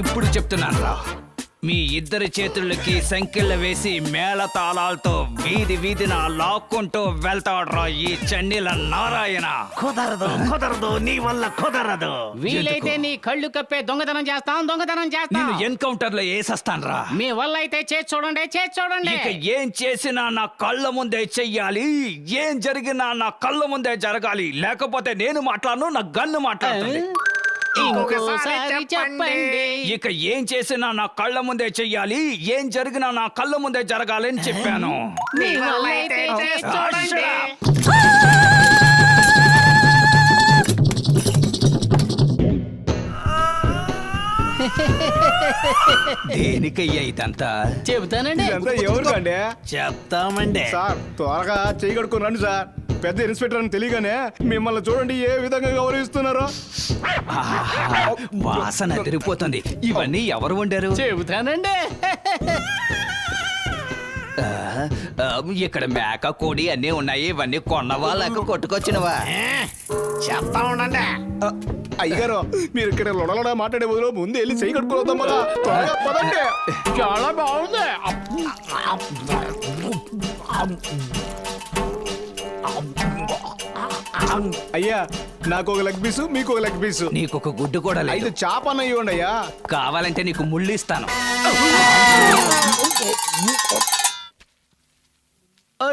ఇప్పుడు చెప్తున్నాను రా, మీ ఇద్దరి చేతులకి సంకెళ్ళ వేసి మేళ తాళాలతో వీధి వీధిన లాక్కుంటూ వెళ్తాడ్రా ఈ చండీల నారాయణ. కుదరదు కుదరదు, నీ వల్ల కుదరదు. వీలైతే నీ కళ్ళు కప్పే దొంగతనం చేస్తాం. నేను ఎన్కౌంటర్ లో వేసేస్తాన్రా. మీ వల్ల అయితే చేసి చూడండి. ఇక ఏం చేసినా నా కళ్ళ ముందే చెయ్యాలి, ఏం జరిగినా నా కళ్ళ ముందే జరగాలి, లేకపోతే నేను మాట్లాడను, నా గన్ను మాట్లాడుతుంది. ఇంకోసారి చెప్పండి. ఇక ఏం చేసినా నా కళ్ళ ముందే చెయ్యాలి, ఏం జరిగినా నా కళ్ళ ముందే జరగాలని చెప్పాను. మీ వల్ల అయితే చేసి చూడండి. దేనికయ్యా ఇదంతా? చెబుతానండి. ఇదంతా ఎవరు అండి? చెప్తామండి సార్ త్వరగా చేయి కడుక్కొని రండి సార్. పెద్ద ఇన్స్పెక్టర్ అని తెలియగానే మిమ్మల్ని చూడండి ఏ విధంగా గౌరవిస్తున్నారో. ఆహా, వాసన తిరిగిపోతుంది. ఇవన్నీ ఎవరు వండారు? చెబుతానండి. ఇక్కడ మేక కోడి అన్నీ ఉన్నాయి. ఇవన్నీ కొన్నవా లేక కొట్టుకొచ్చినవా? చెప్తా ఉండండి. అయ్యగారు మీరు ఇక్కడ లొడలొడ మాట్లాడే బదులు ముందు వెళ్ళి చేయి కడుక్కోవద్దాం కదా. త్వరగా పదండి. చాలా బాగుంది. అయ్యా నాకు ఒక లెగ్ పీసు, మీకు ఒక లెగ్ పీసు, నీకు ఒక గుడ్డు కూడా లేదు. 5 చేపన్న ఇవ్వండి అయ్యా. కావాలంటే నీకు ముళ్ళు ఇస్తాను.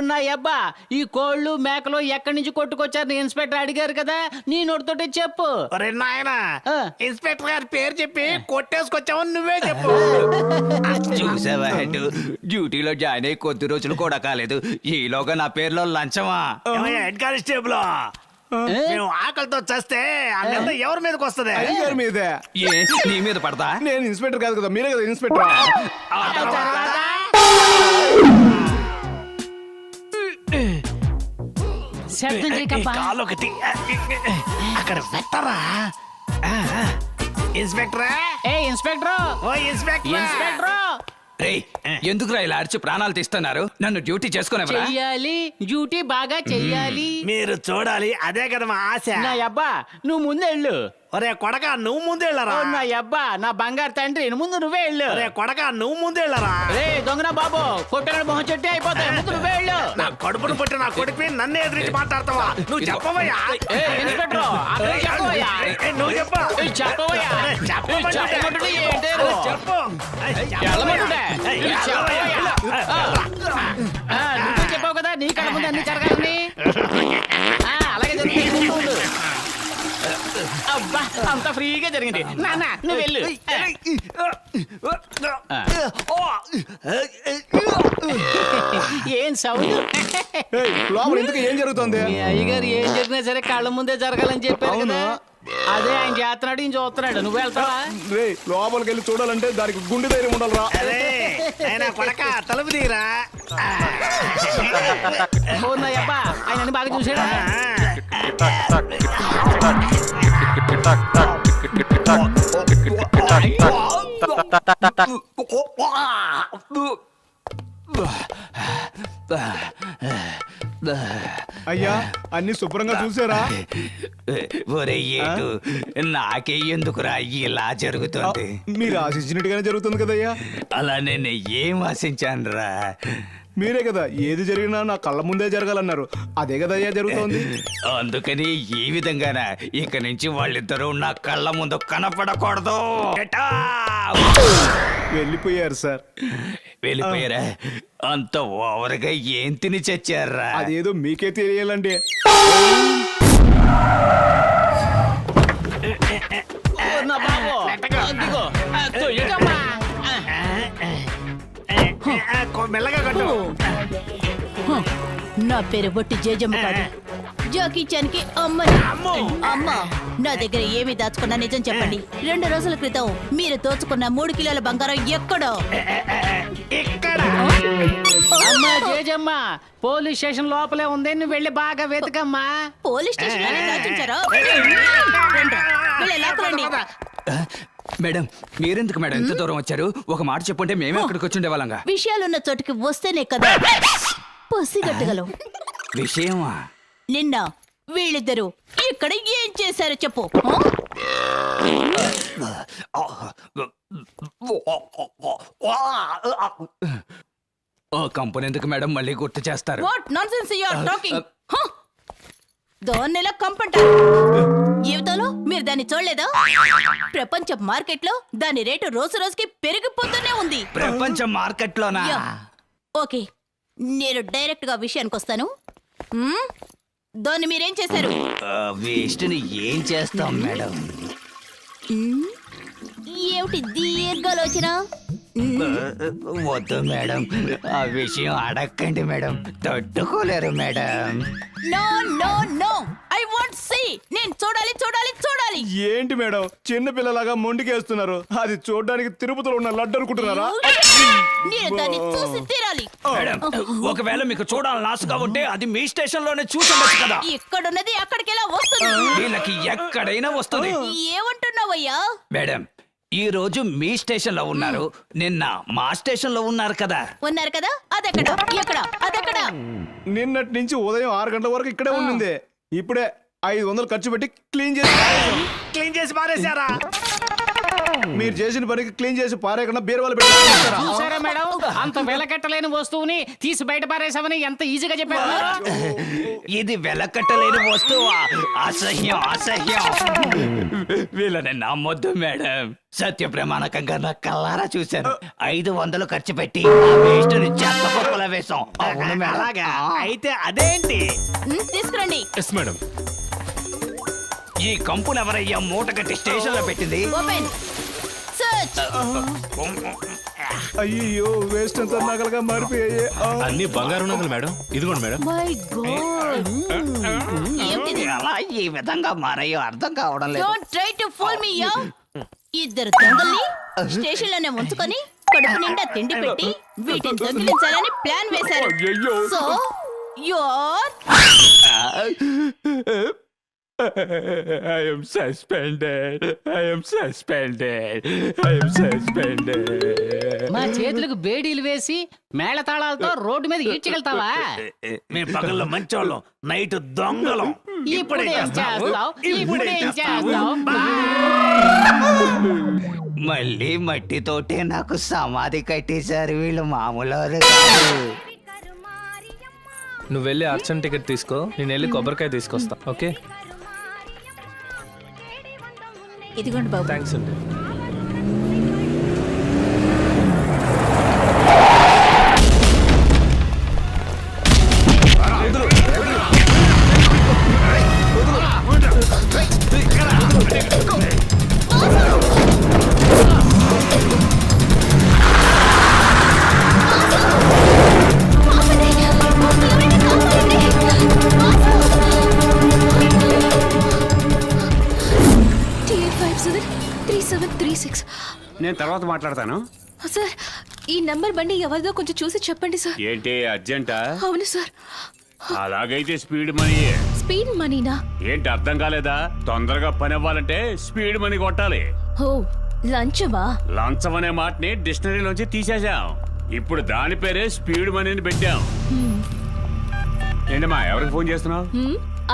నా అబ్బా, ఈ కోళ్ళు మేకలు ఎక్కడి నుంచి కొట్టుకొచ్చారు ఇన్స్పెక్టర్ అడిగారు కదా, నీ నోటితోటి చెప్పు. ఒరే నాయనా, ఆ. ఇన్స్పెక్టర్ గారి పేరు చెప్పి కొట్టేసుకొచ్చావని నువ్వే చెప్పు. చూసావా హెడ్, డ్యూటీలో జాయిన్ అయ్యి కొద్ది రోజులు కూడా కాలేదు, ఈలోగా నా పేరులో లంచమా? ఏమయ్యా, హెడ్ కానిస్టేబుల్, మేము ఆకలితో చస్తే ఆ నింద ఎవరి మీదకి వస్తుంది? అయ్యగారి మీదే. ఏ నీ మీద పడతా? నేను ఇన్స్పెక్టర్ కాదు కదా, మీరే కదా ఇన్స్పెక్టర్. శబ్దం చేయకబ్బా. కాలొకటి అక్కడ పెట్టరా. ఇన్స్పెక్టరా, ఏ ఇన్స్పెక్టర్, ఓ ఇన్స్పెక్టర్. రేయ్, ఎందుకురా ఇలా అరిచి ప్రాణాలు తీస్తున్నారు? నన్ను డ్యూటీ చేసుకునేవరా? చెయ్యాలి, డ్యూటీ బాగా చెయ్యాలి. మీరు చూడాలి, అదే కదా మా ఆశ. నా అబ్బా, నువ్వు ముందే వెళ్ళు. ఒరే కొడక, నువ్వు ముందేళ్ళరా. ఓ నా అబ్బా, నా బంగారు తండ్రి, ముందు నువ్వే వెళ్ళు. ఒరే కొడక, నువ్వు ముందేళ్ళరా. రే దొంగన బాబు, కొట్టగడ మొహం చెట్టు అయిపోతాయి, ముందు నువ్వే వెళ్ళు. నా కడుపును పుట్టి నా కొడుకు నన్ను ఎదురించి మాట్లాడతావా? నువ్వు చెప్పవయ్యా. ఏ ఇన్స్పెక్టర్, అతను చెప్పవయ్యా. నువ్వు చెప్పు. ఏ చెప్పవయ్యా. చెప్పమంటుంటే. ఏ చెప్పమంటుంటే ఏంటి? చెప్పు. వెళ్ళమంటుంటే. ఏ చెప్పవయ్యా. నువ్వే చెప్పావు కదా, నీ కళ్ళ ముందు అన్ని జరగాలని. అలాగే జరుగుతుంది. అబ్బా, అంత ఫ్రీగా జరిగింది. నాన్న నువ్వు వెళ్ళు. ఏం సౌండ్? ఏయ్, లోపల ఇంతకీ ఏం జరుగుతుంది? మీ అయ్యగారు ఏం జరిగినా సరే కళ్ళ ముందే జరగాలని చెప్పారు కదా, అదే ఆయన చేస్తున్నాడు, ఈయన చూస్తున్నాడు. నువ్వు వెళ్తావా? రే లోపలికి వెళ్ళి చూడాలంటే దానికి గుండె ధైర్యం ఉండాలిరా. అరే అయినా కొడక, తలుపు తీరా. అబ్బా, ఆయన అన్ని బాగా చూసాడా? అయ్యా అన్ని శుభ్రంగా చూసారా? ఒరే ఏటు, నాకే ఎందుకురా ఇలా జరుగుతుంది? మీరు ఆశించినట్టుగానే జరుగుతుంది కదయ్యా. అలా నేను ఏం ఆశించానురా? మీరే కదా ఏది జరిగినా నా కళ్ళ ముందే జరగాలన్నారు, అదే కదయ్యా జరుగుతోంది. అందుకని ఈ విధంగానా ఇక నుంచి వాళ్ళిద్దరూ నా కళ్ళ ముందు కనపడకూడదు. Get out! వెళ్ళిపోయారు సార్. వెళ్ళిపోయారా? అంత ఓవర్గా ఏం తిని చచ్చారా? అదేదో మీకే తెలియాలండి. నా బాబు, అదిగో, తొయ్యకమ్మా. మెల్లగా కట్టు. నా పేరు బొట్టి జేజమ్మ కాదు, జాకీ చాన్ కి అమ్మని. అమ్మ, నా దగ్గర ఏమి దాచుకున్నా నిజం చెప్పండి. 2 రోజుల క్రితం మీరు దోచుకున్న 3 కిలోల బంగారం ఎక్కడో? ఇక్కడ. అమ్మా జేజమ్మ, పోలీస్ స్టేషన్ లోపలే ఉంది, నువ్వు వెళ్ళి బాగా వెతకమ్మా. పోలీస్ స్టేషన్ లోనే దాచుంచారో? వెళ్ళి లాక్కురండి. మేడం, మీరెందుకు మేడం ఎంత దూరం వచ్చారు? ఒక మాట చెప్పుంటే మేమే అక్కడికి వచ్చి ఉండేవాళ్ళంగా. విషయాలున్న చోటుకి వస్తేనే కదా పసిగట్టగలం. విషయమా? నిన్న వీళ్ళిద్దరూ ఇక్కడ ఏం చేశారో చెప్పు కంపెనీ ఎందుకు మేడం మళ్ళీ గుర్తు చేస్తారు? What nonsense you are talking దాన్ని ఎలా కంపంటారు? జీవితంలో మీరు దాన్ని చూడలేదా? ప్రపంచ మార్కెట్లో దాని రేటు రోజు రోజుకి పెరిగిపోతూనే ఉంది. ప్రపంచ మార్కెట్లోనా? యా. ఓకే, నేను డైరెక్ట్ గా విషయానికి వస్తాను. మ్మ్? దాన్ని మీరేం చేశారు? వేస్ట్ని ఏం చేస్తాం మేడం? మ్మ్? ఏమిటి దీర్ఘాలోచన? వద్దు మేడం, ఆ విషయం అడగండి మేడం, తట్టుకోలేరు madam. No no no, I want see. నేను చూడాలి చూడాలి చూడాలి. ఏంటి మేడం చిన్న పిల్లలాగా మొండికేస్తున్నారు? అది చూడడానికి తిరుపతిలో ఉన్న లడ్డు అనుకుంటున్నారా? నేను దాన్ని చూసి తీరాలి. మేడం, ఒకవేళ మీకు చూడాలని ఆశగా ఉంటే అది మీ స్టేషన్ లోనే చూసుండొచ్చు కదా. ఇక్కడున్నది అక్కడికి ఎలా వస్తుంది? వీళ్ళకి ఎక్కడైనా వస్తుంది. ఏమంటున్నావయ్యా? మేడం, ఈ రోజు మీ స్టేషన్ లో ఉన్నారు, నిన్న మా స్టేషన్ లో ఉన్నారు కదా. ఉన్నారు కదా, అదెక్కడ ఎక్కడ అదెక్కడ? నిన్నటి నుంచి ఉదయం 6 గంటల వరకు ఇక్కడే ఉండింది. ఇప్పుడే 500 ఖర్చు పెట్టి క్లీన్ చేసి క్లీన్ చేసి పారేశారా? మీరు చేసిన పనికి క్లీన్ చేసి పారేయకుండా బీరువాలు పెట్టి చూసారా మేడం, అంత వెలకట్టలేని వస్తువుని తీసి బయట పారేసామని ఎంత ఈజీగా చెప్పారు. ఇది వెలకట్టలేని వస్తువా? అసహ్యం అసహ్యం. వీళ్ళని నమ్మొద్దు మేడం, సత్య ప్రమాణకంగా నా కల్లారా చూశాను. 500 ఖర్చు పెట్టి ఆ వేస్ట్ ని చెత్త కుప్పలో వేశాం. అవును మేడం. అలాగా అయితే అదేంటి? తీసుకురండి. మేడం ఈ కంపులు ఎవరయ్యా మూట కట్టి స్టేషన్ లో పెట్టింది? Open search. అయ్యో వేస్ట్ అంతా నగలుగా మారిపోయాయి. అన్ని బంగారు నగలు మేడం. ఇదిగోండి మేడం. మై గాడ్, ఏంటిది? ఎలా ఈ విధంగా మారయ్యో అర్థం కావడం లేదు. Don't try to fool me yeah. ఇద్దరు దొంగల్ని స్టేషన్ లోనే ఉంచుకొని కడుపు నిండా తిండి పెట్టి వీటిని దొంగిలించాలని ప్లాన్ వేశారు. So you are I am suspended. I am suspended. I am suspended. మా చేతులకు బేడీలు వేసి మేళతాళాలతో రోడ్డు మీద ఈడ్చగలుగుతావా? మేము పగల్లో మంచోళ్ళం, నైట్ దొంగలం. ఇప్పుడేం చేస్తావు? ఇప్పుడేం చేస్తావు? మళ్ళీ మట్టితోటే నాకు సమాధి కట్టేశారు వీళ్ళు, మామూలు నువ్వు వెళ్ళి అర్చన టికెట్ తీసుకో, నేను వెళ్ళి కొబ్బరికాయ తీసుకొస్తా. ఓకే, ఇదిగోండి బాబు. థ్యాంక్స్ అండి. నేను తర్వాత మాట్లాడతాను. సార్, ఈ నంబర్ బండి ఎవరిదో కొంచెం చూసి చెప్పండి సార్. ఏంటి అర్జెంటా? అవును సార్. అలాగైతే స్పీడ్ మనీ. స్పీడ్ మనీనా? ఏంటి అర్థం కాలేదా? తొందరగా పని అవ్వాలంటే స్పీడ్ మనీ కొట్టాలి. ఓ, లంచమా? లంచం అనే మాటని డిక్షనరీలోంచి తీసేశాం. ఇప్పుడు దాని పేరే స్పీడ్ మనీని పెట్టాం. ఏంటమ్మా, ఎవరికి ఫోన్ చేస్తున్నావు?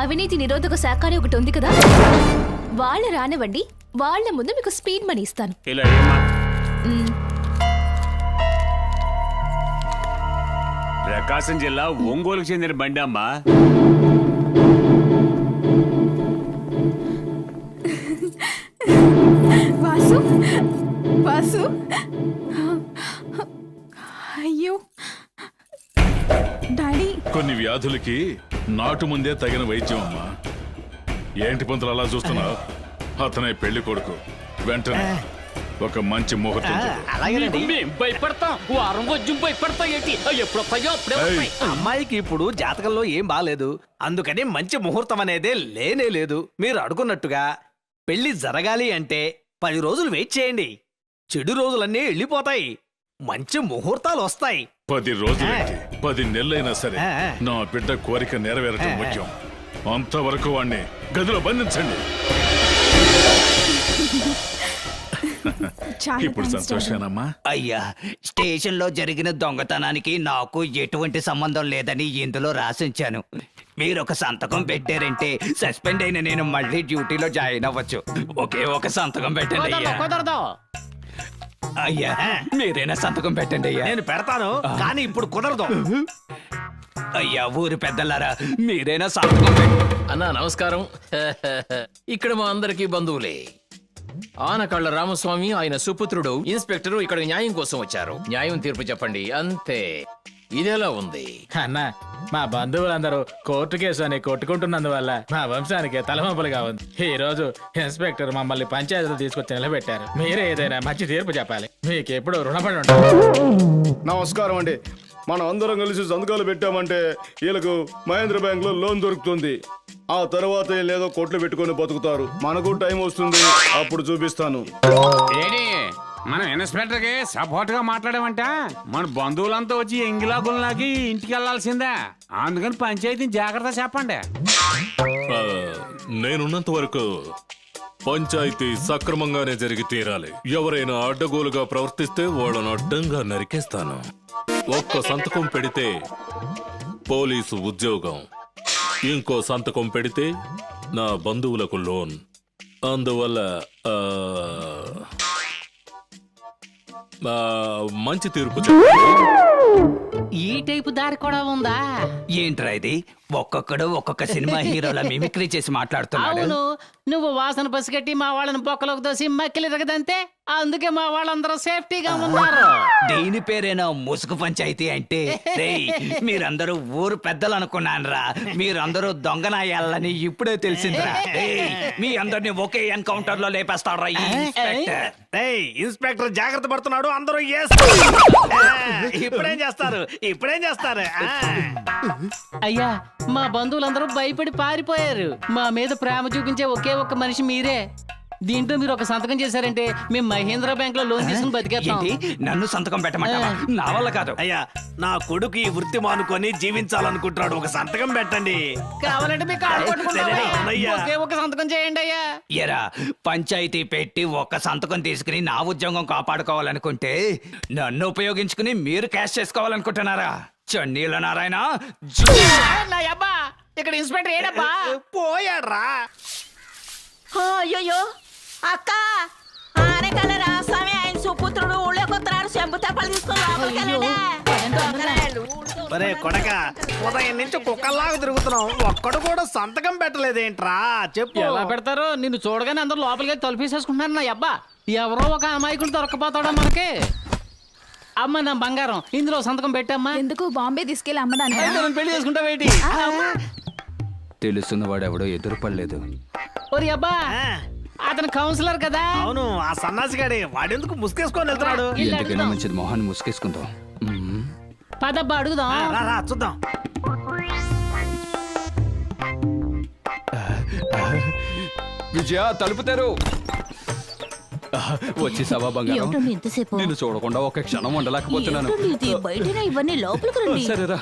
అవినీతి నిరోధక శాఖ అని ఒకటి ఉంది కదా, వాళ్ళ రానివ్వండి, వాళ్ళ ముందు మీకు స్పీడ్ మనీ ఇస్తాను. ఇలా ఏమ్మా? ప్రకాశం జిల్లా ఒంగోలుకు చెందిన బండి అమ్మా. వాసు, వాసు, అయ్యో డాడీ. కొన్ని వ్యాధులకి నాటు ముందే తగిన వైద్యం అమ్మా. ఏంటి పంతులు అలా చూస్తున్నావు? అతనే పెళ్లి కొడుకు. వెంటనే ఒక మంచి ముహూర్తం చూడు. మేం భయపడతాం, వారం వజ్జం భయపడతాం. ఏంటి ఎప్పుడు వస్తాయో అప్పుడే వస్తాయి. అమ్మాయికి ఇప్పుడు జాతకంలో ఏం బాలేదు, అందుకని మంచి ముహూర్తం అనేదే లేనే లేదు. మీరు అడుగున్నట్టుగా పెళ్లి జరగాలి అంటే 10 రోజులు వెయిట్ చేయండి. చెడు రోజులన్నీ వెళ్ళిపోతాయి, మంచి ముహూర్తాలు వస్తాయి. 10 రోజులైతే 10 నెలలైనా సరే నా బిడ్డ కోరిక నెరవేరటం ముఖ్యం. అంతవరకు వాణ్ణి గదిలో బంధించండి. ఇప్పుడు సంతోషమేనమ్మా? అయ్యా, స్టేషన్ లో జరిగిన దొంగతనానికి నాకు ఎటువంటి సంబంధం లేదని ఇందులో రాసించాను. మీరు ఒక సంతకం పెట్టారంటే సస్పెండ్ అయిన నేను మళ్ళీ డ్యూటీలో జాయిన్ అవ్వచ్చు. ఒకే ఒక సంతకం పెట్టండి అయ్యా. కుదరదు అయ్యా మీరైనా సంతకం పెట్టండి అయ్యా. నేను పెడతాను కానీ ఇప్పుడు కుదరదు. అయ్యా ఊరి పెద్దలారా మీరైనా సంతకం పెట్టండి. అన్నా నమస్కారం. ఇక్కడ మా అందరికీ బంధువులే. ఆనకళ్ళ రామస్వామి ఆయన సుపుత్రుడు ఇన్స్పెక్టరు ఇక్కడ న్యాయం కోసం వచ్చారు. న్యాయం తీర్పు చెప్పండి అంతే. ఇదేలా ఉంది? అన్న మా బంధువులందరూ కోర్టు కేసు అని కొట్టుకుంటున్నందువల్ల మా వంశానికి తలవంపులుగా ఉంది. ఈ రోజు ఇన్స్పెక్టర్ మమ్మల్ని పంచాయతీలో తీసుకొచ్చి నిలబెట్టారు. మీరే ఏదైనా మంచి తీర్పు చెప్పాలి. మీకు ఎప్పుడు రుణపడి ఉంటారు. నమస్కారం అండి. మనం అందరం కలిసి సంతకాలు పెట్టామంటే వీళ్ళకు మహేంద్ర బ్యాంక్ లో లోన్ దొరుకుతుంది. ఆ తర్వాత లేదో కొట్లు పెట్టుకొని బతుకుతారు. మనకు టైం వస్తుంది, అప్పుడు చూపిస్తాను. ఏడి మనం ఇన్స్పెక్టర్ కి సపోర్ట్ గా మాట్లాడామంట మన బంధువులంతా వచ్చి ఎంగిలాగుల్లాగి ఇంటికి వెళ్లాల్సిందే. అందుకని పంచాయతీని జాగ్రత్త చెప్పండి. నేనున్నంత వరకు పంచాయతీ సక్రమంగానే జరిగి తీరాలి. ఎవరైనా అడ్డగోలుగా ప్రవర్తిస్తే వాళ్ళను అడ్డంగా నరికేస్తాను. ఒక్క సంతకం పెడితే పోలీసు ఉద్యోగం, ఇంకో సంతకం పెడితే నా బంధువులకు లోన్. అందువల్ల మంచి తీర్పు ఈ టైపు దారి కూడా ఉందా? ఏంట్రా ఇది? ఒక్కొక్కడు ఒక్కొక్క సినిమా హీరోల మిమిక్రీ చేసి మాట్లాడుతున్నాడు. అవును, నువ్వు వాసన పసిగట్టి మా వాళ్ళని బొక్కలోకి దోసి మక్కిలి రగదంతే. అందుకే మా వాళ్ళందరూ సేఫ్టీగా ఉన్నారు. దీని పేరేనా ముసుగు పంచాయతీ అంటే? రేయ్, మీరందరూ ఊరు పెద్దలు అనుకున్నానురా. మీరందరూ దొంగనాయాలని ఇప్పుడే తెలిసిందిరా. రేయ్, మీ అందరిని ఒకే ఎన్కౌంటర్ లో లేపేస్తాడ్రా ఈ ఇన్స్పెక్టర్. ఏయ్, ఇన్స్పెక్టర్ జాగ్రత్త పడుతున్నాడు. అందరూ ఇప్పుడేం చేస్తారు? అయ్యా, మా బంధువులందరూ భయపడి పారిపోయారు. మా మీద ప్రేమ చూపించే ఒకే ఒక్క మనిషి మీరే. దీంట్లో మీరు ఒక సంతకం చేశారంటే మేము మహేంద్ర బ్యాంక్ లో లోన్ తీసుకుని బతికేస్తాం. ఏంటి? నన్ను సంతకం పెట్టమంటావా? నా వల్ల కాదు. అయ్యా, నా కొడుకు ఈ వృత్తి మానుకొని జీవించాలనుకుంటున్నాడు. ఒక సంతకం పెట్టండి. కావాలంటే మీ కాళ్ళు పట్టుకుంటాం. సరే, అవునయ్యా. ఒకే ఒక సంతకం చేయండి అయ్యా. ఎరా, పంచాయతీ పెట్టి ఒక్క సంతకం తీసుకుని నా ఉద్యోగం కాపాడుకోవాలనుకుంటే నన్ను ఉపయోగించుకుని మీరు క్యాష్ చేసుకోవాలనుకుంటున్నారా? చన్నీల నారాయణ నా అబ్బా, ఇక్కడ ఇన్స్పెక్టర్ ఏడబ్బా? పోయాడ్రా. అయ్యో అక్క, ఆనకళ్ళ రాస్వామి ఆయన సుపుత్రుడు ఊళ్ళోకి వస్తున్నాడు. చెంబు తప్పలు తీసుకొని ఒరే కొడక, ఉదయం నుంచి కుక్కల్లాగా తిరుగుతున్నాం. ఒక్కడు కూడా సంతకం పెట్టలేదేంట్రా? చెప్పు. ఎలా పెడతారు? నిన్ను చూడగానే అందరూ లోపలికి వెళ్ళి తలుపేసేసుకుంటున్నారు. నా అబ్బా, ఎవరో ఒక అమాయకుడు దొరకపోతాడా మనకి? అమ్మ నా బంగారం, ఇందులో సంతకం పెట్టమ్మా. ఎందుకు బాంబే తీసుకెళ్ళి అమ్మడానికి? అయితే నన్ను పెళ్లి చేసుకుంటావేంటి? తెలుసున్నవాడు ఎవడో ఎదురుపడలేదు. ఒరి అబ్బా, అతను కౌన్సిలర్ కదా. అవును, ఆ సన్నాసిగాడే. వాడెందుకు ముసుకేసుకొని వెళ్తున్నాడు? ఎందుకైనా మంచిది మొహాన్ని ముసుకేసుకుందాం. పదబ్బా అడుగుదాం. రా చూద్దాం. విజయ తలుపుతారు. వచ్చేసావా బంగారం? ఏమిటండి ఇంతసేపు? నిన్ను చూడకుండా ఒక క్షణం ఉండలేకపోతున్నాను. ఏమిటండి ఇది? బయటనే ఇవన్నీ లోపలికి రండి. సరేరా.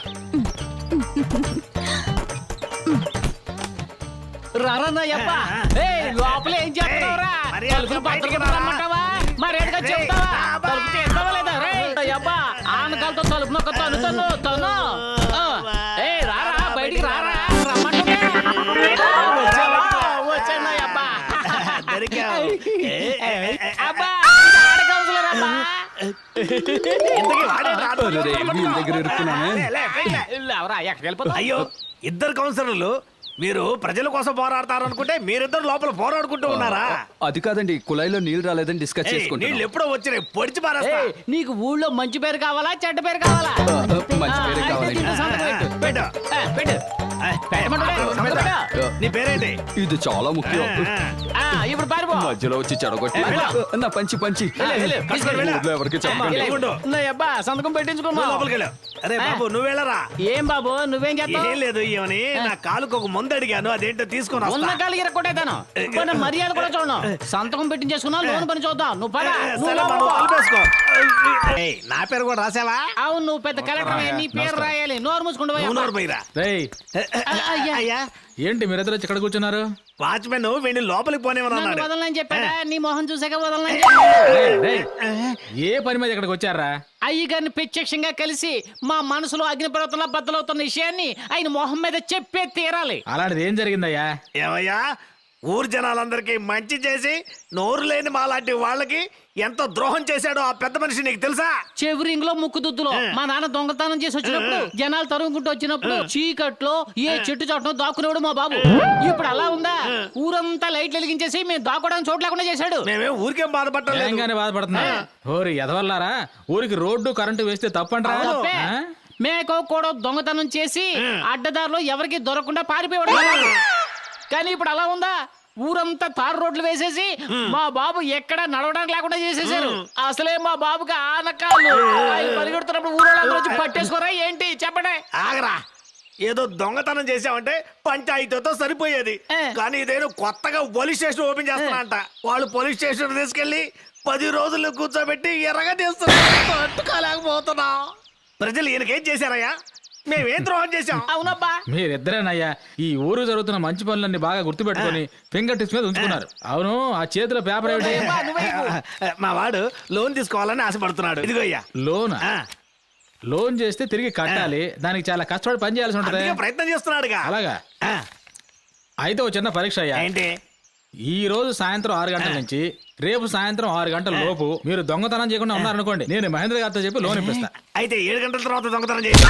రారా నా అబ్బా. ఏయ్, లోపల ఏం చేస్తున్నావురా? తలుపులు పక్కకి రమ్మంటావా? మరేడుగా చెప్తావా? తలుపు తీస్తావా లేదా? రేయ్, నా అబ్బా, ఆనకాలతో తలుపు నొక్క తను. ఏయ్, రారా బయటికి రారా. రమ్మంటుంటే వచ్చాను నా అబ్బా. దొరికావు. అబ్బా, ఇది ఆడ కౌన్సిలర్ అబ్బా. ఇంతకీ వాడేంట్రా? దగ్గర ఇరుక్కున్నానే. ఎవరా ఎక్కడికి వెళ్ళిపోతావు? అయ్యో, ఇద్దరు కౌన్సిలర్లు. మీరు ప్రజల కోసం పోరాడతారు అనుకుంటే మీరిద్దరు లోపల పోరాడుకుంటూ ఉన్నారా? అది కాదండి, కుళాయిలో నీళ్లు రాలేదని డిస్కస్ ఏయ్, చేసుకుంటాం. నీళ్ళు ఎప్పుడో వచ్చినాయి. పొడిచి పారేస్తా. ఏయ్, నీకు ఊళ్ళో మంచి పేరు కావాలా చెడ్డ పేరు కావాలా? మంచి పేరే అయితే కావాలి. దీంట్లో సంతకం పెట్టు. పెట్టు. పెట్టు. పెట్టమంటావా? సంతకం పెట్టు. నీ పేరేంటి? ఇది చాలా ముఖ్యం. ఇప్పుడు పారిపో. మధ్యలో వచ్చి చెడగొట్టి నా పంచి ఊర్లో ఎవరికి చెప్పండి. ఉండు. నా అబ్బా, సంతకం పెట్టించుకోమా. నువ్వు లోపలికి వెళ్ళు. అరే బాబు, నువ్వు వెళ్ళరా. ఏం బాబు, నువ్వేం చేస్తావు? ఏం లేదు, ఇవని నా కాలుకు ఒక ముందు అడిగాను. అదేంటో తీసుకొని ఉన్న వస్తా. కాలు ఇరక్కొట్టేదాను. మన మర్యాద కూడా చూడను. సంతకం పెట్టించేసుకున్నా, లోన్ పని చూద్దాం. నువ్వు పద. నువ్వు సరే, లోపలికి మనం పో. కలిపేసుకో. ఏయ్, నా పేరు కూడా రాసావా? అవును, నువ్వు పెద్ద కలెక్టర్. నీ పేరు రాయాలి. నోరు మూసుకుంటూ నువ్వు నోరు పోయిరా. రేయ్, అయ్యా. అయ్యా, ఏంటి మీరిద్దరు వచ్చి ఇక్కడ కూర్చున్నారు? వాచ్మెన్ వీడిని లోపలికి నన్ను పోనేమన్నాడు. వదలని చెప్పాడా? నీ మొహం చూసాక వదలని రేయ్, రేయ్, ఏ పని మీద ఇక్కడికి వచ్చారా? అయ్యగారిని ప్రత్యక్షంగా కలిసి మా మనసులో అగ్నిపర్వతంలో బద్దలవుతున్న విషయాన్ని ఆయన మొహం మీద చెప్పే తీరాలి. అలాంటిది ఏం జరిగిందయ్యా? ఏమయ్యా, ఊరు జనాలందరికీ మంచి చేసి నోరు లేని మాలాంటి వాళ్ళకి ఎంత ద్రోహం చేశాడో ఆ పెద్ద మనిషి నీకు తెలుసా? చెవిరింగ్ లో ముక్కు దుద్దులో మా నాన్న దొంగతనం చేసి వచ్చినప్పుడు జనాలు తరుముకుంటూ వచ్చినప్పుడు చీకట్లో ఏ చెట్టు చాటునో దాక్కునేవాడు మా బాబు. ఇప్పుడు అలా ఉందా? ఊరంతా లైట్లు వెలిగించేసి మేము దాక్కోవడానికి చోటు లేకుండా చేశాడు. మేమేం ఊరికేం బాధపడలేదు. తెలంగాణ బాధపడుతున్నా. ఓరి ఎదవల్లారా, ఊరికి రోడ్డు కరెంటు వేస్తే తప్పంటారా? తప్పే. మేకో కూడా దొంగతనం చేసి అడ్డదారిలో ఎవరికి దొరకకుండా పారిపోయాడు మా బాబు. కానీ ఇప్పుడు అలా ఉందా? ఊరంతా తారు రోడ్లు వేసేసి మా బాబు ఎక్కడ నడవడానికి లేకుండా చేసేసారు. అసలే మా బాబుకి ఆనకాళ్ళు. ఆయన పరిగెడుతున్నప్పుడు ఊరోళ్ళందరూ వచ్చి పట్టేసుకోరా ఏంటి చెప్పండి. ఆగరా, ఏదో దొంగతనం చేసామంటే పంచాయతీతో సరిపోయేది. కానీ ఇదేదో కొత్తగా పోలీస్ స్టేషన్ ఓపెన్ చేస్తున్నా అంట. వాళ్ళు పోలీస్ స్టేషన్ తీసుకెళ్లి 10 రోజులు కూర్చోబెట్టి ఎర్రగా తీస్తున్నారు. తట్టుకోలేకపోతున్నాం. ప్రజలు ఈయనకేం చేశారయ్యా? మేమేం ద్రోహం చేశాం? అవునబ్బా, మీరిద్దరేనయ్యా ఈ ఊరు జరుగుతున్న మంచి పనులన్నీ బాగా గుర్తుపెట్టుకొని ఫింగర్ టిప్స్ మీద ఉంచుకున్నారు. అవును, ఆ చేతిలో పేపర్ ఏమిటి? మా వాడు లోన్ తీసుకోవాలని ఆశపడుతున్నాడు. ఇదిగో అయ్యా లోన్. లోన్ చేస్తే తిరిగి కట్టాలి, దానికి చాలా కష్టపడి పని చేయాల్సి ఉంటది. అందుకే ప్రయత్నం చేస్తున్నాడుగా. అలాగా? అయితే ఒక చిన్న పరీక్ష అయ్యా. ఏంటి? ఈ రోజు సాయంత్రం 6 గంటల నుంచి రేపు సాయంత్రం 6 గంటల లోపు మీరు దొంగతనం చేయకుండా ఉన్నారనుకోండి, నేను మహేంద్ర గారితో చెప్పి లోన్ ఇప్పిస్తా. అయితే 7 గంటల తర్వాత దొంగతనం చేసి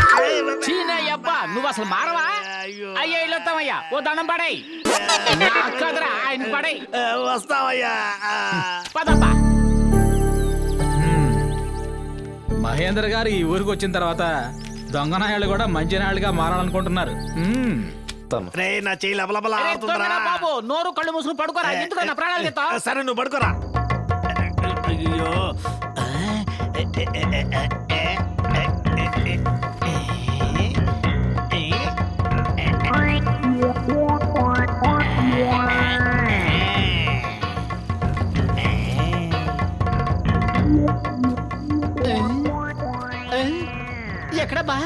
చీనయ్యబ్బా నువ్వు అసలు మారవా? అయ్యా ఇల్లొత్తామయ్యా, ఓ దండం పడై కదరా ఆయన పడై. వస్తావయ్యా. పదబ్బా. మహేంద్ర గారు ఈ ఊరికి వచ్చిన తర్వాత దొంగనాయాళ్ళు కూడా మంచి నాయాళ్ళుగా మారాలనుకుంటున్నారు. రే, నా చెయ్యి లబలబలా అరే, ఆడుతుందిరా. దొంగనా బాబు, నోరు కళ్ళు మూసుకుని పడుకోరా. ఎందుకు నా ప్రాణాలు తీస్తావ్? సరే నువ్వు పడుకోరా. అయ్యో, ఎక్కడ బా?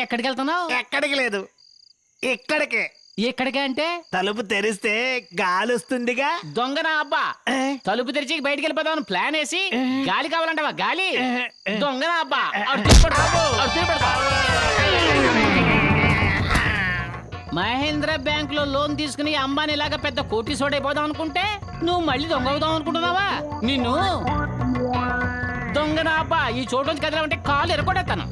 ఎక్కడికి వెళ్తున్నావు? ఎక్కడికి లేదు, ఇక్కడికే. ఎక్కడికి అంటే? తలుపు తెరిస్తే గాలి వస్తుందిగా. దొంగనా అబ్బా, తలుపు తెరిచి బయటికి వెళ్ళిపోదాం ప్లాన్ వేసి గాలి కావాలంటావా? గాలి దొంగనా అబ్బా. అటు తిప్పడు, అటు తిప్పడు. మహేంద్ర బ్యాంక్ లో లోన్ తీసుకుని అంబానీ లాగా పెద్ద కోటీశ్వరుడు అయిపోదాం అనుకుంటే నువ్వు మళ్ళీ దొంగ అవుదాం అనుకుంటున్నావా? నిన్ను దొంగనా అబ్బా, ఈ చోటు నుంచి కదలమంటే కాలు ఎరగొడతాను.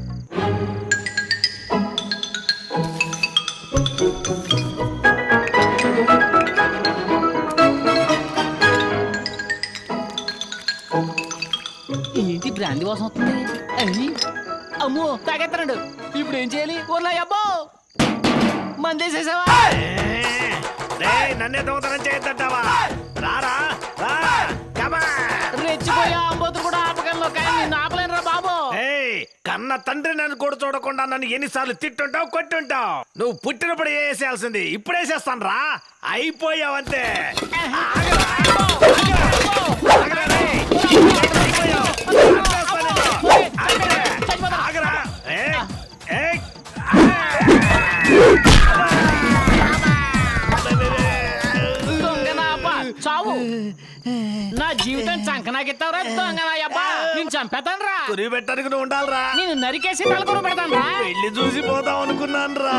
ఏంటి బ్రాంతి వాసన వస్తుంది? అయ్యి, అమ్మో తాగెత్తన్నాడు. ఇప్పుడు ఏం చేయాలి? ఓర్లా అబ్బో, మందేసేసావా? నన్నే దొంగతనం చేయొద్దంటావా? రారా, రా, come on. రెచ్చిపోయా అంబోతులు కూడా ఆపగలను, కానీ నిన్ను ఆపలేనురా బాబు. ఏయ్, కన్న తండ్రి నన్ను కూడా చూడకుండా నన్ను ఎన్నిసార్లు తిట్టుంటావు, కొట్టుంటావు. నువ్వు పుట్టినప్పుడు వేసేయాల్సింది ఇప్పుడు వేసేస్తాను రా. అయిపోయావంతే. ఆగరా, ఆగరా, రేయ్. అయిపోయావు. ఆగరా. ఏయ్, ఏయ్. దొంగనా అబ్బా, చావు. నా జీవితం చంకనాకెత్తావురా దొంగనా అబ్బా. నేను చంపేతాను రా. కురి పెట్టడానికి నువ్వు ఉండాలిరా. నేను నరికేసి తలకొరు పెడతాను రా. పెళ్లి చూసి పోదాం అనుకున్నాను రా.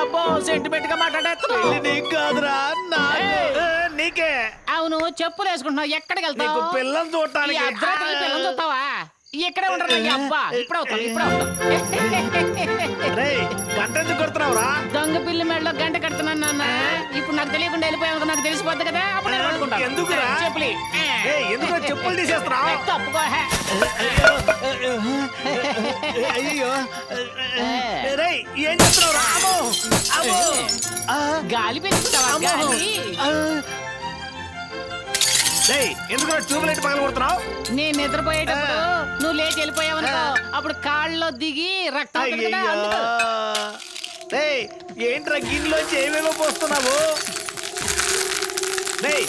అబ్బో సెంటిమెంట్ గా మాట్లాడేస్తున్నావు. పెళ్లి నీకు కాదురా, నాకు. నీకే. అవును, చెప్పులు వేసుకుంటున్నావు. ఎక్కడికి నీకు వెళ్తావు? పిల్లలు ఈ చూడటానికి. అర్ధరాత్రి పిల్లలు చూస్తావా? ఇక్కడే ఉండరు అబ్బా. ఇప్పుడు అవుతాను, ఇప్పుడు అవుతాను. రేయ్, గంట ఎందుకు కొడుతున్నావురా? దొంగ పిల్లి మెడలో గంట కడుతున్నాను నాన్న. ఇప్పుడు నాకు తెలియకుండా వెళ్ళిపోయావు, నాకు తెలిసిపోద్ది కదా. అప్పుడు నేను పట్టుకుంటాను. ఎందుకురా? చెప్పులి. ఏయ్, ఎందుకు చెప్పులు తీసేస్తున్నావు? తప్పుకో. అయ్యో, రేయ్, ఏం చేస్తున్నావురా? అమ్మో, అమ్మో. గాలి పెంచుతావా? గాలి. రేయ్, ఎందుకు ట్యూబ్లైట్ పగల కొడుతున్నావు? నేను నిద్రపోయేటప్పుడు నువ్వు లేచి వెళ్ళిపోయావనుకో, అప్పుడు కాళ్ళలో దిగి రక్తం వస్తుంది కదా, అందుకు. రేయ్, ఏంట్రా గిన్నెలోంచి ఏమేమో పోస్తున్నావు? రేయ్,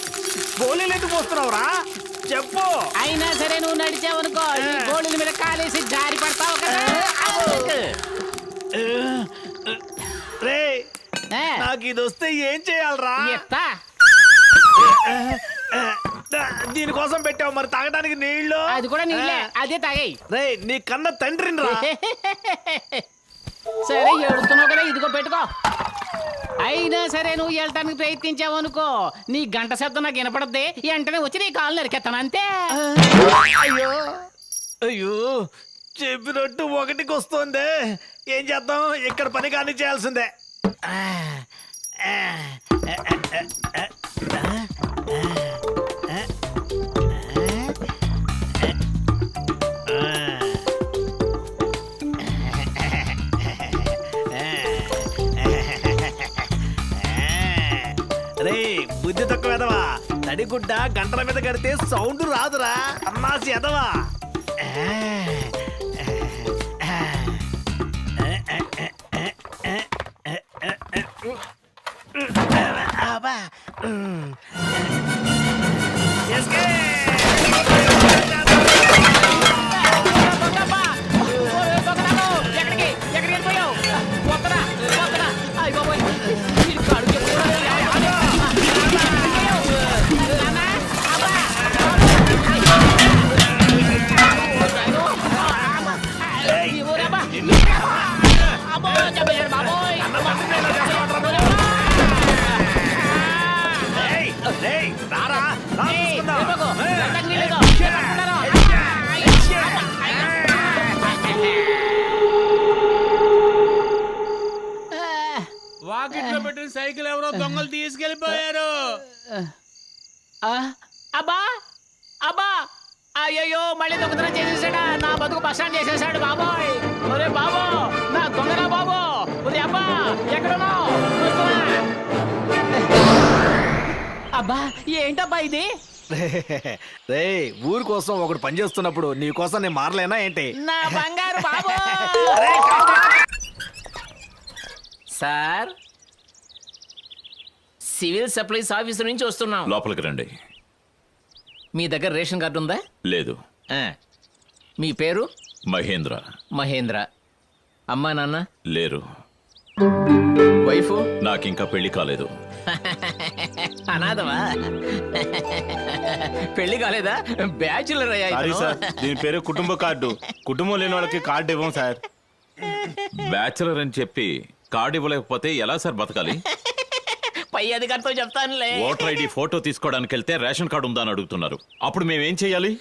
గోళీలు ఎందుకు పోస్తున్నావురా? చెప్పు. అయినా సరే నువ్వు నడిచావనుకో ఈ గోళీల మీద కాలేసి జారి పడతావు కదా రే ఏ, నాకు ఇది వస్తే ఏం చేయాలరా? ఎత్తా దీనికోసం పెట్టావు మరి తాగడానికి నీళ్లు. అది కూడా నీళ్ళే అదే తాగాయి రే నీ కన్న తండ్రిని రా. సరే ఏడుస్తున్నావు కదా ఇదిగో పెట్టుకో అయినా సరే నువ్వు వెళ్ళటానికి ప్రయత్నించావు అనుకో నీ గంట శబ్దం నాకు వినపడద్ది వెంటనే వచ్చి నీ కాళ్ళు నరికెత్తాను అంతే అయ్యో అయ్యో చెప్పినట్టు ఒకటికి వస్తుంది. ఏం చేద్దాం, ఇక్కడ పని కానీ చేయాల్సిందే. రే బుద్ధి తక్కువ ఎదవా, తడిగుడ్డ గంటల మీద కడితే సౌండ్ రాదురా అమ్మాసి ఎదవా. ఎక్కడికి ఎక్కడికి వెళ్ళిపోయావు వద్దరా వద్దరా అయ్య బాబోయ్ వీడి కాడు రారా రా చూసుకుందాం. వాకిట్లో పెట్టిన సైకిల్ ఎవరో దొంగలు తీసుకెళ్లిపోయారు. అబ్బా అబ్బా అయ్యయ్యో మళ్ళీ దొంగతనం చేసేసాడా నా బతుకు బస్టాండ్ చేసేసాడు బాబోయ్ ఒరే బాబో నా దొంగరా బాబో ఒరే అబ్బా ఎక్కడున్నావు అబ్బా ఏంటబ్బా ఇది రే ఊరి కోసం ఒకడు పని చేస్తున్నప్పుడు నీ కోసం నేను మారలేనా ఏంటి? నా బంగారు బాబో సార్ సివిల్ సప్లైస్ ఆఫీసర్ నుంచి వస్తున్నాం. లోపలికి రండి. మీ దగ్గర రేషన్ కార్డు ఉందా? లేదు. ఆ. మీ పేరు? మహేంద్ర. మహేంద్ర. అమ్మా నాన్న? లేరు. వైఫ్? నాకింకా పెళ్లి కాలేదు. అనాథమా? పెళ్లి కాలేదా? బ్యాచులర్ అయ్యా ఇతను. దీని పేరు కుటుంబ కార్డు. కుటుంబం లేని వాళ్ళకి కార్డు ఇవ్వం సార్. బ్యాచులర్ అని చెప్పి కార్డు ఇవ్వలేకపోతే ఎలా సార్ బతకాలి? పై అధికారితో చెప్తానులే. ఓటర్ ఐడి ఫోటో తీసుకోవడానికి వెళ్తే రేషన్ కార్డు ఉందా అని అడుగుతున్నారు. అప్పుడు మేమేం చేయాలి?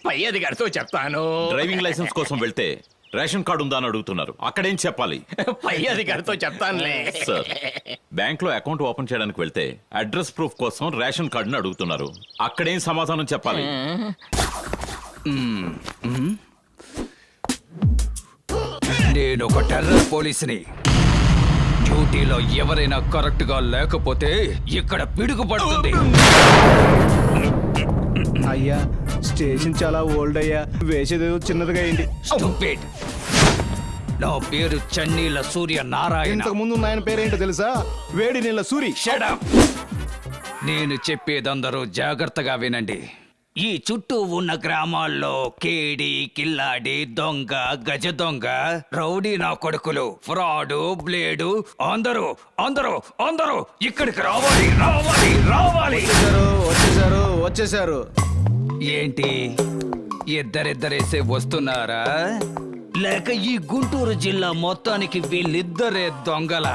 పై అధికారితో చెప్తాను. డ్రైవింగ్ లైసెన్స్ కోసం వెళ్తే రేషన్ కార్డు ఉందా అని అడుగుతున్నారు. అక్కడేం చెప్పాలి? పై అధికారితో చెప్తానులే. సార్ బ్యాంక్ లో అకౌంట్ ఓపెన్ చేయడానికి వెళ్తే అడ్రస్ ప్రూఫ్ కోసం రేషన్ కార్డుని అడుగుతున్నారు. అక్కడేం సమాధానం చెప్పాలి? నేను ఒక టెర్రర్ పోలీసుని. డ్యూటీలో ఎవరైనా కరెక్ట్ గా లేకపోతే ఇక్కడ పిడుగు పడుతుంది. అయ్యా స్టేషన్ చాలా ఓల్డ్ అయ్యా, వేసేదేదో చిన్నదిగా అయింది. Stupid. నా పేరు చన్నీల సూర్య నారాయణ. ఇంతకు ముందు ఆయన పేరేంటో తెలుసా? వేడి నీళ్ళ సూరి. Shut up. నేను చెప్పేదందరూ జాగ్రత్తగా వినండి. ఈ చుట్టూ ఉన్న గ్రామాల్లో కేడి, కిల్లాడి, దొంగ, గజ దొంగ, రౌడీ నా కొడుకులు, ఫ్రాడు, బ్లేడు అందరూ అందరూ అందరూ ఇక్కడికి రావాలి రావాలి రావాలి. వచ్చేసారు వచ్చేసారు. ఏంటి ఇద్దరిద్దరేసే వస్తున్నారా? లేక ఈ గుంటూరు జిల్లా మొత్తానికి వీళ్ళిద్దరే దొంగల?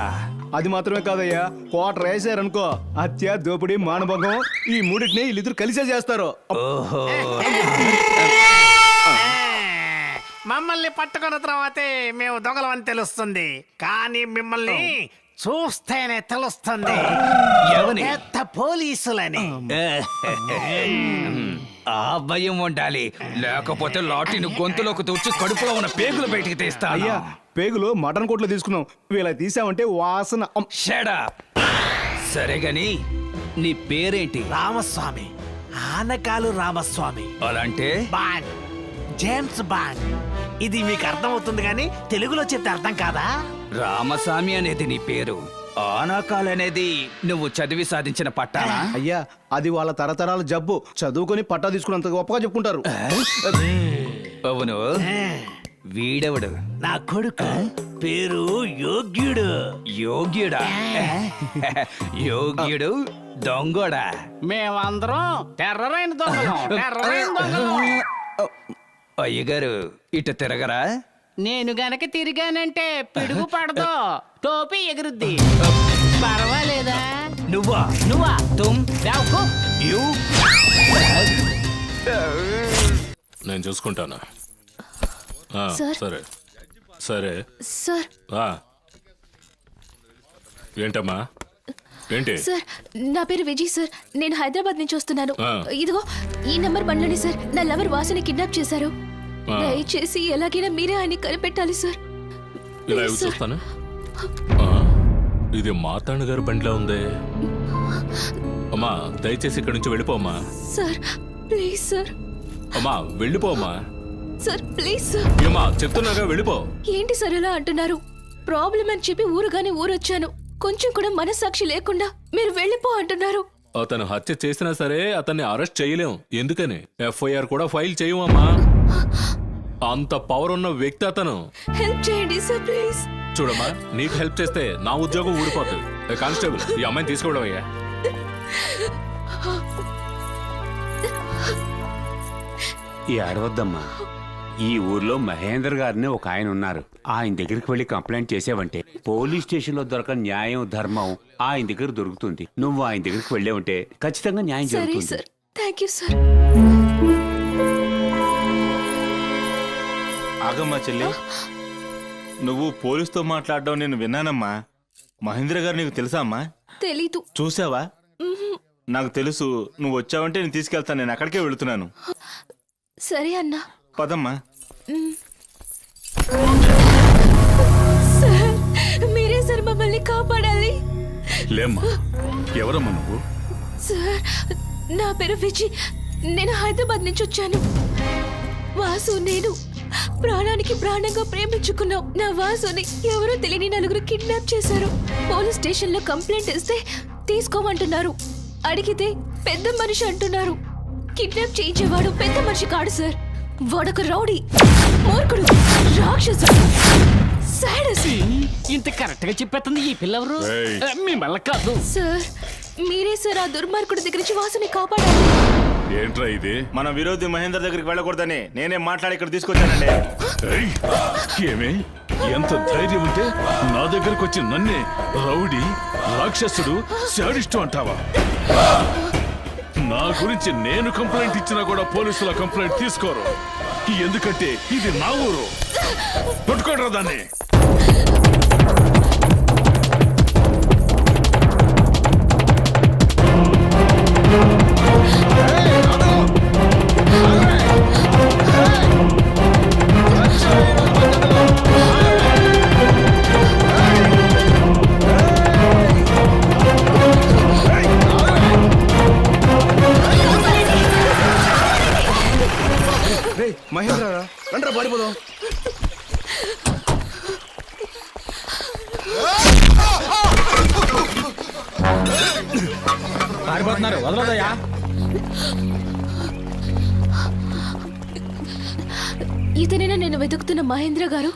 అది మాత్రమే కాదయ్యా, కోటర్ వేసారనుకో హత్య, దోపిడీ, మానభంగం ఈ మూడింటిని వీళ్ళిద్దరు కలిసే చేస్తారు. ఓహో, మమ్మల్ని పట్టుకున్న తర్వాతే మేము దొంగలమని తెలుస్తుంది, కానీ మిమ్మల్ని చూస్తేనే తెలుస్తుంది ఎవని? పెద్ద పోలీసులని. ఆ భయం ఉండాలి, లేకపోతే లాఠీని గొంతులోకి తూర్చి కడుపులో ఉన్న పేగులు బయటికి తీస్తా. అయ్యా పేగులు మటన్ కోట్లో తీసుకున్నాం, వీళ్ళ తీసామంటే వాసన. షడా సరే గాని నీ పేరేంటి? రామస్వామి, ఆనకాలు రామస్వామి. అలాంటే బాండ్, జేమ్స్ బాండ్. ఇది మీకు అర్థమవుతుంది కానీ తెలుగులో చెప్తే అర్థం కాదా? రామస్వామి అనేది నీ పేరు, ఆనాకాలనేది నువ్వు చదివి సాధించిన పట్టానా? అయ్యా అది వాళ్ళ తరతరాల జబ్బు, చదువుకొని పట్టా తీసుకున్నంత గొప్పగా చెప్పుకుంటారు. అవును, వీడెవడు? నా కొడుకు పేరు యోగ్యుడు. యోగ్యుడా? యోగ్యుడు దొంగోడా? మేమందరం టెర్రరైన దొంగలం. అయ్యగారు ఇటు తిరగరా? నేను గనక తిరిగానంటే పిడుగు పడదు, టోపీ ఎగురుద్ది. పర్వాలేదా? నువ్వా తుమ్ బేవకూఫ్. యు నేను చూసుకుంటాను. ఆ, సార్. సరే సరే. సార్ ఆ. ఏంటమ్మా ఏంటి? సార్ నా పేరు విజయ్ సార్. నేను హైదరాబాద్ నుంచి వస్తున్నాను. ఆ. ఇదిగో ఈ నెంబర్ బండ్లోనే సార్ నా లవర్ వాసుని కిడ్నాప్ చేశారు. ఆ. దయచేసి ఎలాగైనా మీరే ఆయన్ని కనిపెట్టాలి సార్. ఇలా ప్లీజ్ ఇవి సార్. చూస్తాను. ఆ, ఇది మాతాండ గారి బండిలో ఉంది. అమ్మా దయచేసి ఇక్కడి నుంచి వెళ్ళిపోమ్మా. Sir please sir. అమ్మా వెళ్ళిపోమ్మా. Sir please sir. ఏమా చెప్తున్నాగా వెళ్ళిపో. ఏంటి సార్ ఇలా అంటున్నారు? ప్రాబ్లం అని చెప్పి ఊరుగానే ఊరొచ్చాను. కొంచెం కూడా మనస్సాక్షి లేకుండా మీరు వెళ్ళిపో అంటున్నారు. అతను హత్య చేసినా సరే అతన్ని అరెస్ట్ చేయలేం. ఎందుకని ఎఫ్ఐఆర్ కూడా ఫైల్ చేయమమ్మా. అంత పవర్ ఉన్న వ్యక్తి అతను. హెల్ప్ చేయండి సార్ ప్లీజ్. చూడమ్మా, నీకు హెల్ప్ చేస్తే నా ఉద్యోగం ఊడిపోతుంది. ఏ కానిస్టేబుల్, ఈ అమ్మాయిని తీసుకోవడం అయ్యా. ఈ అడవద్దమ్మా. ఈ ఊర్లో మహేందర్ గారిని ఒక ఆయన ఉన్నారు. ఆయన దగ్గరికి వెళ్ళి కంప్లైంట్ చేసావంటే పోలీస్ స్టేషన్ లో దొరకని న్యాయం ధర్మం ఆయన దగ్గర దొరుకుతుంది. నువ్వు ఆయన దగ్గరికి వెళ్ళే ఉంటే ఖచ్చితంగా న్యాయం సరే జరుగుతుంది. Sir, thank you sir. ఆగమ్మా చెల్లి, నువ్వు పోలీసుతో మాట్లాడడం నేను విన్నానమ్మా. మహేంద్ర గారు నీకు తెలుసా అమ్మా? తెలీదు. చూసావా? నాకు తెలుసు. నువ్వు వచ్చావంటే నేను తీసుకెళ్తాను. నేను అక్కడికే వెళుతున్నాను. సరే అన్నా. పదమ్మా. సార్ మీరే సార్ మమ్మల్ని కాపాడాలి. లేమ్మా, ఎవరమ్మా నువ్వు? సార్ నా పేరు విజయ్. నేను హైదరాబాద్ నుంచి వచ్చాను. వాసు నేను ప్రాణానికి ప్రాణంగా ప్రేమించుకున్నాం. నా వాసుని ఎవరో తెలియని నలుగురు కిడ్నాప్ చేశారు. పోలీస్ స్టేషన్ లో కంప్లైంట్ ఇస్తే తీసుకోమంటున్నారు. అడిగితే పెద్ద మనిషి అంటున్నారు. కిడ్నాప్ చేయించేవాడు పెద్ద మనిషి కాడు సార్. వాడొక రౌడీ, మూర్ఖుడు, రాక్షసుడు, సాడస్. ఇంత కరెక్ట్ గా చెప్పేస్తుంది ఈ పిల్లవరు. ఏయ్. మిమ్మల్ని కాదు సార్ మీరే సార్ ఆ దుర్మార్గుడి దగ్గర నుంచి వాసుని కాపాడాలి. ఏంట్రా ఇది? మన విరోధి మహేంద్ర దగ్గరికి వెళ్ళకూడదని నేనే మాట్లాడి ఇక్కడ తీసుకొచ్చానండి. ఏయ్, ఏమే ఎంత ధైర్యం ఉంటే నా దగ్గరకు వచ్చి నన్నే రౌడీ, రాక్షసుడు, శాడిస్టు అంటావా? నా గురించి నేను కంప్లైంట్ ఇచ్చినా కూడా పోలీసుల కంప్లైంట్ తీసుకోరు. ఎందుకంటే ఇది నా ఊరు. పట్టుకోడరా దాన్ని. మహేంద్ర రండ్రా పారిపోదాం. పారిపోతున్నారు, వదలదయ్యా. ఇతనేనా నేను వెతుకుతున్న మహేంద్ర గారు?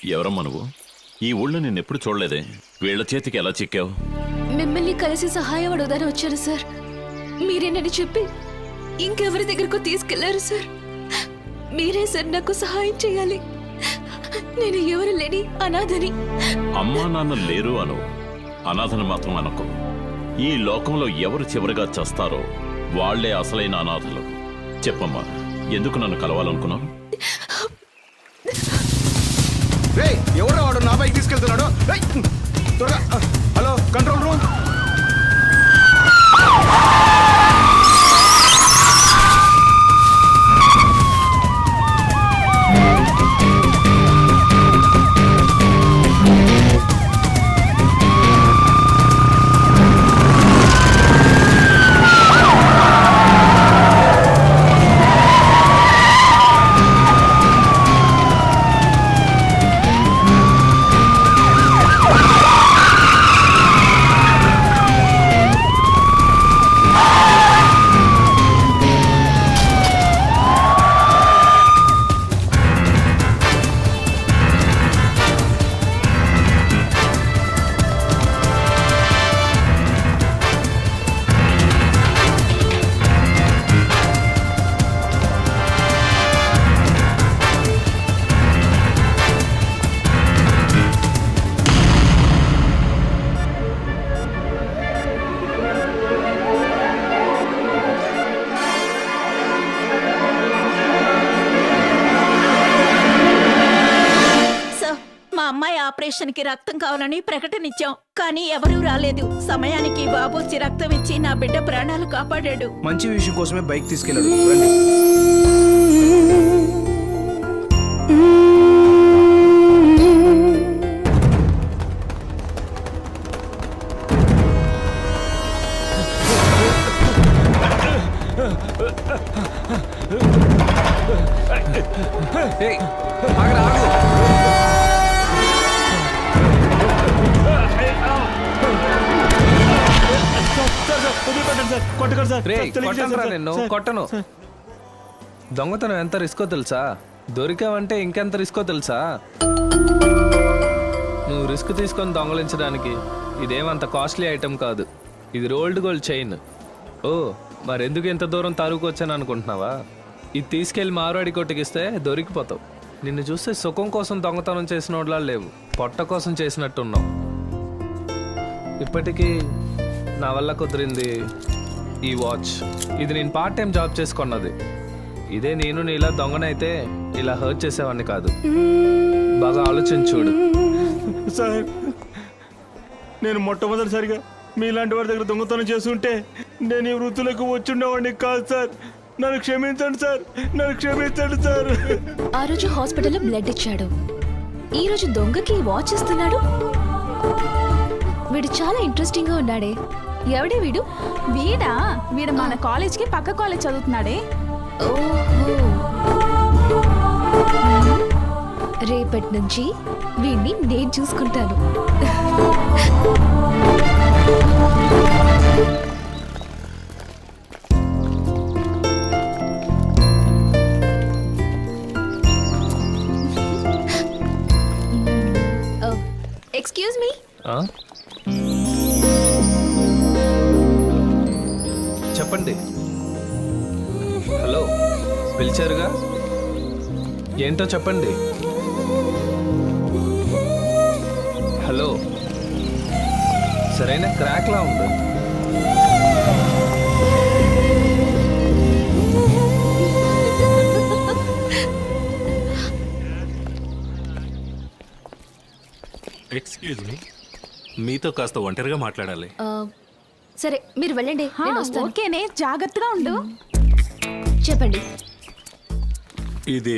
ఎవరమ్మా నువ్వు? ఈ ఊళ్ళో నేను ఎప్పుడు చూడలేదే. వీళ్ళ చేతికి ఎలా చిక్కావు? మిమ్మల్ని కలిసి సహాయం అడుగుదాని వచ్చాను సార్. మీరేనని చెప్పి ఇంకెవరి దగ్గరకు తీసుకెళ్లారు సార్. మీరే సార్ నాకు సహాయం చేయాలి. నేను ఎవరు లేని అనాథని. అమ్మా నాన్న లేరు అను, అనాథను మాత్రం అనకు. ఈ లోకంలో ఎవరు చివరిగా చస్తారో వాళ్లే అసలైన అనాథలు. చెప్పమ్మా, ఎందుకు నన్ను కలవాలనుకున్నావు? ఎవరో వాడు నా బైక్ తీసుకెళ్తున్నాడు. రేయ్, త్వరగా. Hello, control room. ఆపరేషన్ కి రక్తం కావాలని ప్రకటన ఇచ్చాం, కానీ ఎవరూ రాలేదు. సమయానికి బాబు వచ్చి రక్తం ఇచ్చి నా బిడ్డ ప్రాణాలు కాపాడాడు. మంచి విషయం కోసమే బైక్ తీసుకెళ్ళాడు. రండి. నిన్ను కొట్టను. దొంగతనం ఎంత రిస్కో తెలుసా? దొరికావంటే ఇంకెంత రిస్కో తెలుసా? నువ్వు రిస్క్ తీసుకొని దొంగలించడానికి ఇదేమంత కాస్ట్లీ ఐటమ్ కాదు. ఇది రోల్డ్ గోల్డ్ చైన్. ఓ, మరెందుకు ఇంత దూరం తరువుకు వచ్చాను అనుకుంటున్నావా? ఇది తీసుకెళ్లి మార్వాడి కొట్టుకిస్తే దొరికిపోతావు. నిన్ను చూస్తే సుఖం కోసం దొంగతనం చేసిన వాళ్ళ లేవు, పొట్ట కోసం చేసినట్టున్నావు. ఇప్పటికీ నా వల్ల కుదిరింది ఈ వాచ్. ఇది నేను పార్ట్ టైం జాబ్ చేసుకున్నది. ఇదే నేను నీలా దొంగనైతే ఇలా హర్ట్ చేసేవాడిని కాదు. బాగా ఆలోచించి చూడు. సార్, నేను మొట్టమొదటిసారిగా మీలాంటి వారి దగ్గర దొంగతనం చేస్తుంటే నేను ఈ వృత్తులకు వచ్చుండేవాడిని కాదు సార్. నన్ను క్షమించండి సార్, నన్ను క్షమించండి సార్. ఆ రోజు హాస్పిటల్లో బ్లడ్ ఇచ్చాడు, ఈ రోజు దొంగకి వాచ్ ఇస్తున్నాడు. వీడు చాలా ఇంట్రెస్టింగ్ గా ఉన్నాడే. ఎవడే వీడు? వీడు మన కాలేజ్ కి పక్క కాలేజ్ చదువుతున్నాడే. ఓహో, రేపటి నుంచి వీడిని నేను చూసుకుంటాను. Excuse me. చెప్పండి. హలో, పిలిచారుగా? ఏంటో చెప్పండి. హలో, సరైన క్రాక్లా ఉంది. ఎక్స్క్యూజ్ మీ, మీతో కాస్త ఒంటరిగా మాట్లాడాలి. సరే, మీరు వెళ్ళండి, నేను వస్తాను. ఓకేనే, జాగ్రత్తగా ఉండు. చెప్పండి. ఇది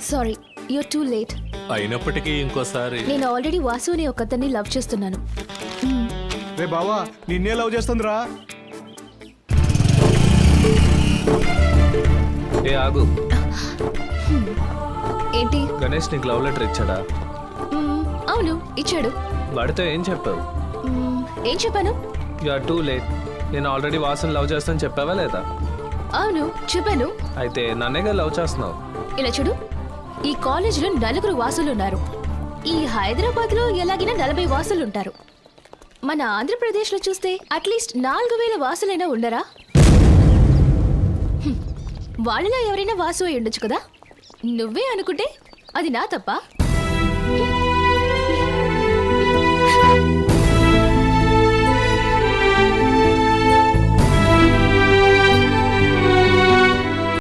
సారీ, యూర్ టూ లేట్. అయినప్పటికీ ఇంకోసారి. నేను ఆల్రెడీ వాసు అనే ఒకతన్ని లవ్ చేస్తున్నాను. రే బావా, నిన్నే లవ్ చేస్తుందిరా. ఏ ఆగు. ఏంటి? గణేష్ నీకు లవ్ లెటర్ ఇచ్చాడా? అవును, ఇచ్చాడు. వాడితో ఏం చెప్పావు? ఏం చెప్పాను? You are too late. నేను ఆల్రెడీ వాసన లవ్ చేస్తాను చెప్పావా లేదా? అవును చెప్పాను. అయితే నన్నేగా లవ్ చేస్తున్నావు. ఇలా చూడు, ఈ కాలేజీలో 4 వాసులున్నారు. ఈ హైదరాబాద్ లో ఎలాగైనా 40 వాసులుంటారు. మన ఆంధ్రప్రదేశ్ లో చూస్తే అట్లీస్ట్ 4000 వాసులైనా ఉండరా? వాళ్ళలో ఎవరైనా వాసు అయి ఉండొచ్చు కదా. నువ్వే అనుకుంటే అది నా తప్ప.